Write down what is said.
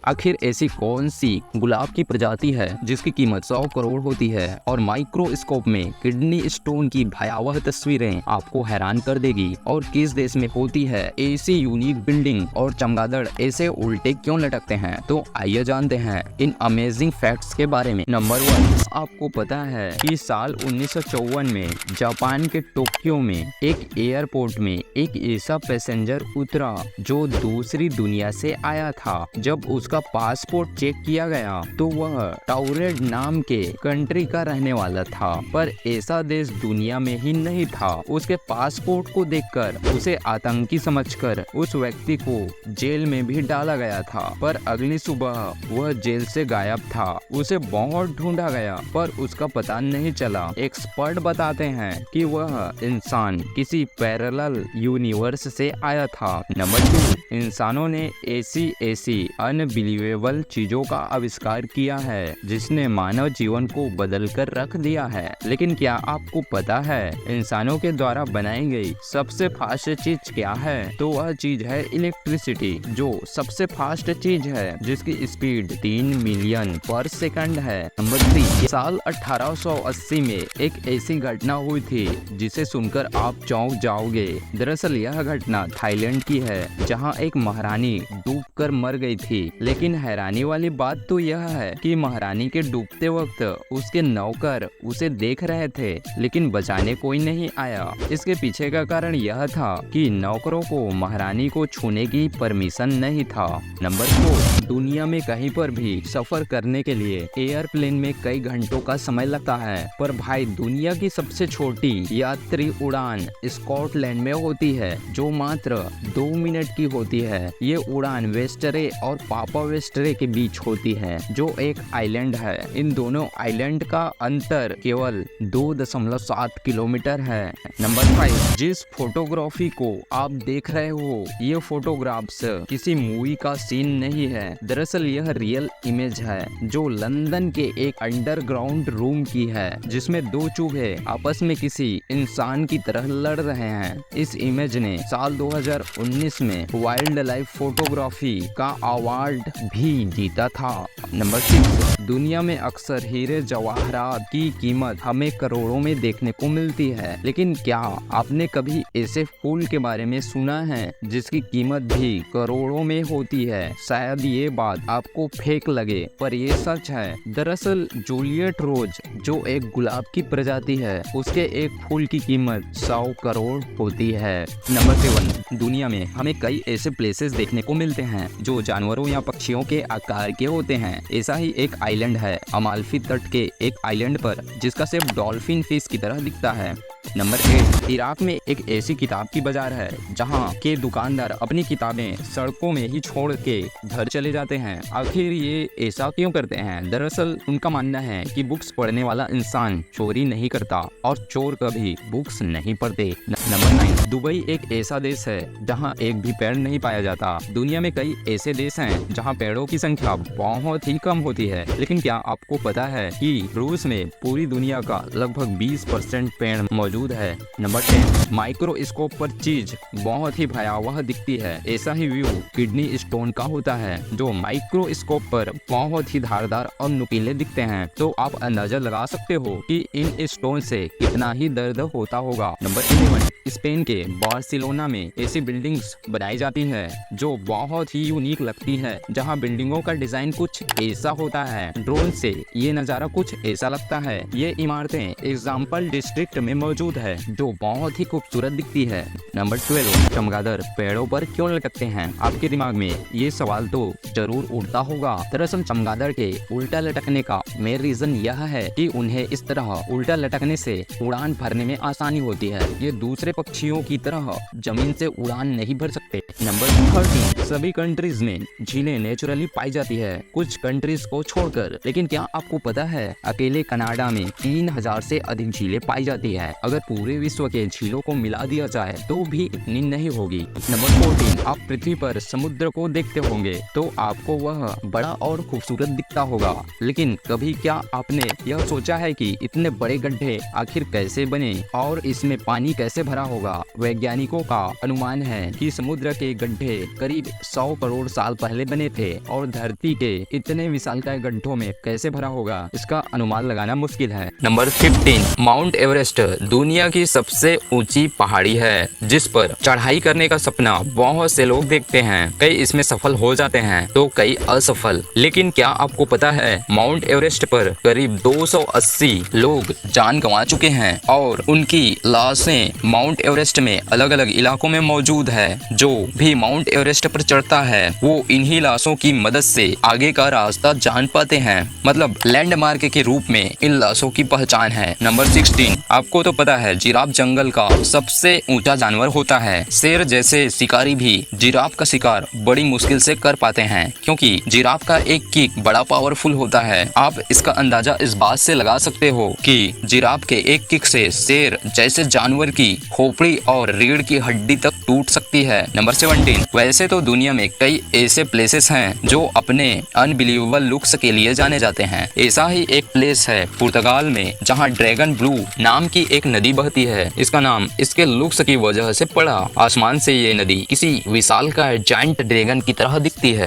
आखिर ऐसी कौन सी गुलाब की प्रजाति है जिसकी कीमत 100 करोड़ होती है और माइक्रोस्कोप में किडनी स्टोन की भयावह तस्वीरें आपको हैरान कर देगी। और किस देश में होती है ऐसी यूनिक बिल्डिंग और चमगादड़ ऐसे उल्टे क्यों लटकते हैं। तो आइए जानते हैं इन अमेजिंग फैक्ट्स के बारे में। नंबर 1, आपको पता है कि साल 1954 में जापान के टोक्यो में एक एयरपोर्ट में एक ऐसा पैसेंजर उतरा जो दूसरी दुनिया से आया था। जब उसका पासपोर्ट चेक किया गया तो वह टाउरेड नाम के कंट्री का रहने वाला था, पर ऐसा देश दुनिया में ही नहीं था। उसके पासपोर्ट को देखकर उसे आतंकी समझकर उस व्यक्ति को जेल में भी डाला गया था, पर अगली सुबह वह जेल से गायब था। उसे बहुत ढूंढा गया पर उसका पता नहीं चला। एक्सपर्ट बताते हैं कि वह इंसान किसी पैरेलल यूनिवर्स से आया था। नंबर 2, इंसानों ने ऐसी अनबिलीवेबल चीजों का आविष्कार किया है जिसने मानव जीवन को बदल कर रख दिया है। लेकिन क्या आपको पता है इंसानों के द्वारा बनाई गई सबसे फास्ट चीज क्या है? तो वह चीज है इलेक्ट्रिसिटी, जो सबसे फास्ट चीज है जिसकी स्पीड 3 मिलियन पर सेकंड है। नंबर 3, साल 1880 में एक ऐसी घटना हुई थी जिसे सुनकर आप चौंक जाओगे। दरअसल यह घटना थाईलैंड की है, जहां एक महारानी डूबकर मर गई थी। लेकिन हैरानी वाली बात तो यह है कि महारानी के डूबते वक्त उसके नौकर उसे देख रहे थे, लेकिन बचाने कोई नहीं आया। इसके पीछे का कारण यह था कि नौकरों को महारानी को छूने की परमिशन नहीं था। नंबर 4, दुनिया में कहीं पर भी सफर करने के लिए एयरप्लेन में कई घंटों का समय लगता है, पर भाई दुनिया की सबसे छोटी यात्री उड़ान स्कॉटलैंड में होती है, जो मात्र 2 मिनट की होती है। ये उड़ान वेस्टरे और पापा वेस्टरे के बीच होती है, जो एक आइलैंड है। इन दोनों आइलैंड का अंतर केवल 2.7 किलोमीटर है। नंबर 5, जिस फोटोग्राफी को आप देख रहे हो, ये फोटोग्राफ्स किसी मूवी का सीन नहीं है। दरअसल यह रियल इमेज है जो लंदन के एक अंडरग्राउंड रूम की है, जिसमें 2 चूहे आपस में किसी इंसान की तरह लड़ रहे हैं। इस इमेज ने साल 2019 में वाइल्ड लाइफ फोटोग्राफी का अवार्ड भी जीता था। नंबर 6, दुनिया में अक्सर हीरे जवाहरात की कीमत हमें करोड़ों में देखने को मिलती है, लेकिन क्या आपने कभी ऐसे फूल के बारे में सुना है जिसकी कीमत भी करोड़ों में होती है? शायद ये बात आपको फेक लगे, पर ये सच है। दरअसल जूलियट रोज, जो एक गुलाब की प्रजाति है, उसके एक फूल की कीमत 100 करोड़ होती है। नंबर 7, दुनिया में हमें कई ऐसे प्लेसेस देखने को मिलते हैं जो जानवरों या पक्षियों के आकार के होते हैं। ऐसा ही एक आइलैंड है अमाल्फी तट के एक आइलैंड पर, जिसका शेप डॉल्फिन फिश की तरह दिखता है। नंबर 8, इराक में एक ऐसी किताब की बाजार है जहां के दुकानदार अपनी किताबें सड़कों में ही छोड़ के घर चले जाते हैं। आखिर ये ऐसा क्यों करते हैं? दरअसल उनका मानना है कि बुक्स पढ़ने वाला इंसान चोरी नहीं करता और चोर कभी बुक्स नहीं पढ़ते। नंबर 9, दुबई एक ऐसा देश है जहां एक भी पेड़ नहीं पाया जाता। दुनिया में कई ऐसे देश हैं जहां पेड़ों की संख्या बहुत ही कम होती है, लेकिन क्या आपको पता है कि रूस में पूरी दुनिया का लगभग 20% पेड़ मौजूद है। नंबर 10, माइक्रोस्कोप पर चीज बहुत ही भयावह दिखती है। ऐसा ही व्यू किडनी स्टोन का होता है, जो माइक्रोस्कोप पर बहुत ही धारदार और नुकीले दिखते हैं। तो आप अंदाजा लगा सकते हो कि इन स्टोन से कितना ही दर्द होता होगा। नंबर 11, स्पेन के बार्सिलोना में ऐसी बिल्डिंग्स बनाई जाती है जो बहुत ही यूनिक लगती है, जहां बिल्डिंगों का डिजाइन कुछ ऐसा होता है। ड्रोन से ये नजारा कुछ ऐसा लगता है। ये इमारतें एग्जाम्पल डिस्ट्रिक्ट में मौजूद है, जो बहुत ही खूबसूरत दिखती है। नंबर 12, चमगादड़ पेड़ों पर क्यों लटकते हैं? आपके दिमाग में ये सवाल तो जरूर उठता होगा। दरअसल चमगादड़ के उल्टा लटकने का मेन रीजन यह है कि उन्हें इस तरह उल्टा लटकने से उड़ान भरने में आसानी होती है। ये दूसरे पक्षियों की तरह जमीन से उड़ान नहीं भर सकते। नंबर 13, सभी कंट्रीज में झीलें नेचुरली पाई जाती है, कुछ कंट्रीज को छोड़कर। लेकिन क्या आपको पता है अकेले कनाडा में 3000 से अधिक झीलें पाई जाती है। अगर अगर पूरे विश्व के झीलों को मिला दिया जाए तो भी इतनी नहीं होगी। नंबर 14, आप पृथ्वी पर समुद्र को देखते होंगे तो आपको वह बड़ा और खूबसूरत दिखता होगा, लेकिन कभी क्या आपने यह सोचा है कि इतने बड़े गड्ढे आखिर कैसे बने और इसमें पानी कैसे भरा होगा? वैज्ञानिकों का अनुमान है कि समुद्र के गड्ढे करीब 100 करोड़ साल पहले बने थे और धरती के इतने विशालकाय गड्ढों में कैसे भरा होगा, इसका अनुमान लगाना मुश्किल है। नंबर 15, माउंट एवरेस्ट दुनिया की सबसे ऊंची पहाड़ी है जिस पर चढ़ाई करने का सपना बहुत से लोग देखते हैं। कई इसमें सफल हो जाते हैं तो कई असफल, लेकिन क्या आपको पता है माउंट एवरेस्ट पर करीब 280 लोग जान गंवा चुके हैं और उनकी लाशें माउंट एवरेस्ट में अलग अलग इलाकों में मौजूद है। जो भी माउंट एवरेस्ट पर चढ़ता है वो इन्हीं लाशों की मदद से आगे का रास्ता जान पाते हैं, मतलब लैंडमार्क के रूप में इन लाशों की पहचान है। नंबर 16, आपको तो पता है जिराफ जंगल का सबसे ऊंचा जानवर होता है। शेर जैसे शिकारी भी जिराफ का शिकार बड़ी मुश्किल से कर पाते हैं क्योंकि जिराफ का एक किक बड़ा पावरफुल होता है। आप इसका अंदाजा इस बात से लगा सकते हो कि जिराफ के एक किक से शेर जैसे जानवर की खोपड़ी और रीढ़ की हड्डी तक टूट सकती है। नंबर 17, वैसे तो दुनिया में कई ऐसे प्लेसेस हैं जो अपने अनबिलीवेबल लुक्स के लिए जाने जाते हैं। ऐसा ही एक प्लेस है पुर्तगाल में जहां ड्रैगन ब्लू नाम की एक नदी बहती है। इसका नाम इसके लुक्स की वजह से पड़ा। आसमान से ये नदी किसी विशाल का जायंट ड्रैगन की तरह दिखती है।